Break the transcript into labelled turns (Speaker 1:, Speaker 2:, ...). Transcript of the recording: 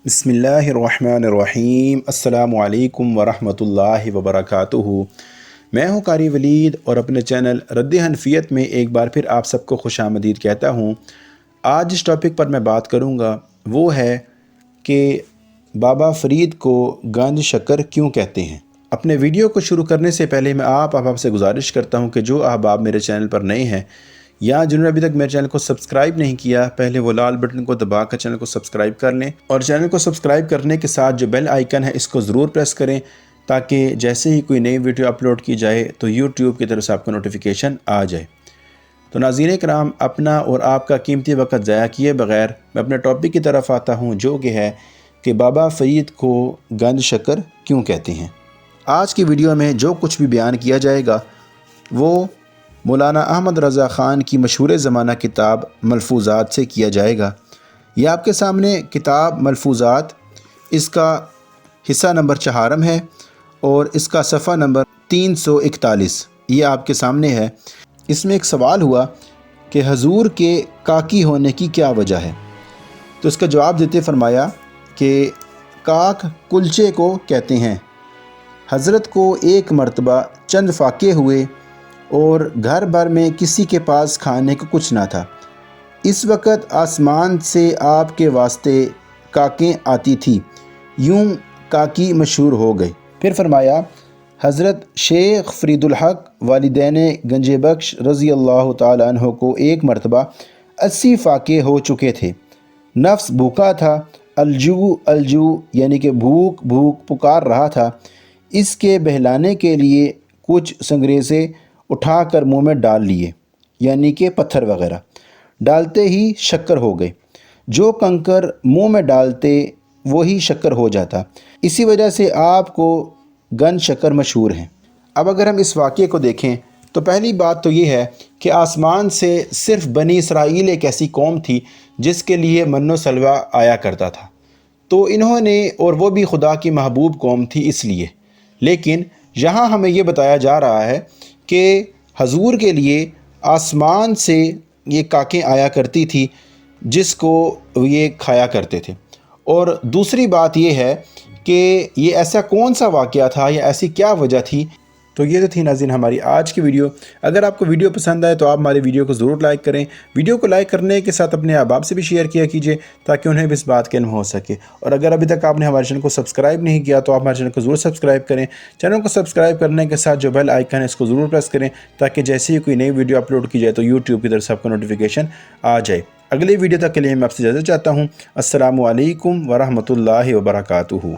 Speaker 1: बिस्मिल्लाहिर्रहमानिर्रहीम। अस्सलामु अलैकुम वरहमतुल्लाहि वबरकातुहू। मैं हूँ कारी वलीद और अपने चैनल रद्द हनफियत में एक बार फिर आप सबको खुशामदीद कहता हूँ। आज जिस टॉपिक पर मैं बात करूँगा वो है कि बाबा फ़रीद को गंज शक्कर क्यों कहते हैं। अपने वीडियो को शुरू करने से पहले मैं आप अहबाब से गुजारिश करता हूँ कि जो अहबाब मेरे चैनल पर नए हैं या जिन्होंने अभी तक मेरे चैनल को सब्सक्राइब नहीं किया, पहले वो लाल बटन को दबाकर चैनल को सब्सक्राइब कर लें और चैनल को सब्सक्राइब करने के साथ जो बेल आइकन है इसको ज़रूर प्रेस करें ताकि जैसे ही कोई नई वीडियो अपलोड की जाए तो यूट्यूब की तरफ से आपको नोटिफिकेशन आ जाए। तो नाज़रीन कराम, अपना और आपका कीमती वक्त ज़ाया किए बग़ैर मैं अपने टॉपिक की तरफ आता हूँ, जो कि है कि बाबा फ़रीद को गंज शक्कर क्यों कहते हैं। आज की वीडियो में जो कुछ भी बयान किया जाएगा वो मौलाना अहमद रज़ा ख़ान की मशहूर ज़माना किताब मलफूज़ात से किया जाएगा। यह आपके सामने किताब मलफूज़ात, इसका हिस्सा नंबर 4 है और इसका सफ़ा नंबर 341 ये आपके सामने है। इसमें एक सवाल हुआ कि हजूर के काकी होने की क्या वजह है, तो इसका जवाब देते फरमाया कि काक कुलचे को कहते हैं। हज़रत को एक मरतबा चंद फाके हुए और घर भर में किसी के पास खाने को कुछ ना था। इस वक्त आसमान से आपके वास्ते काकें आती थी, यूं काकी मशहूर हो गए। फिर फरमाया, हज़रत शेख फ़रीदुल हक़ वालिदैन गंजे बख्श रज़ी अल्लाह ताला अन्हो को एक मरतबा 80 फाके हो चुके थे। नफ्स भूखा था, अलजू अलजू यानी कि भूख भूख पुकार रहा था। इसके बहलाने के लिए कुछ संग्रेज़े उठाकर मुंह में डाल लिए, यानी कि पत्थर वगैरह डालते ही शक्कर हो गए। जो कंकर मुंह में डालते वही शक्कर हो जाता। इसी वजह से आपको गंज शक्कर मशहूर हैं। अब अगर हम इस वाक़े को देखें तो पहली बात तो ये है कि आसमान से सिर्फ़ बनी इसराइल एक ऐसी कौम थी जिसके लिए मन्नो सलवा आया करता था, तो इन्होंने, और वो भी खुदा की महबूब कौम थी इसलिए। लेकिन यहाँ हमें ये बताया जा रहा है कि हजूर के लिए आसमान से ये काकें आया करती थी जिसको ये खाया करते थे। और दूसरी बात ये है कि ये ऐसा कौन सा वाक़या था या ऐसी क्या वजह थी। तो ये तो थी नाज़रीन हमारी आज की वीडियो। अगर आपको वीडियो पसंद आए तो आप हमारी वीडियो को ज़रूर लाइक करें। वीडियो को लाइक करने के साथ अपने अहबाब से भी शेयर किया कीजिए ताकि उन्हें भी इस बात का इल्म हो सके। और अगर अभी तक आपने हमारे चैनल को सब्सक्राइब नहीं किया तो आप हमारे चैनल को ज़रूर सब्सक्राइब करें। चैनल को सब्सक्राइब करने के साथ जो बेल आइकन है इसको ज़रूर प्रेस करें ताकि जैसे ही कोई नई वीडियो अपलोड की जाए तो यूट्यूब की तरफ से आपको नोटिफिकेशन आ जाए। अगली वीडियो तक के लिए मैं आपसे इजाज़त चाहता हूँ। अस्सलामु अलैकुम वरहमतुल्लाहि वबरकातुहू।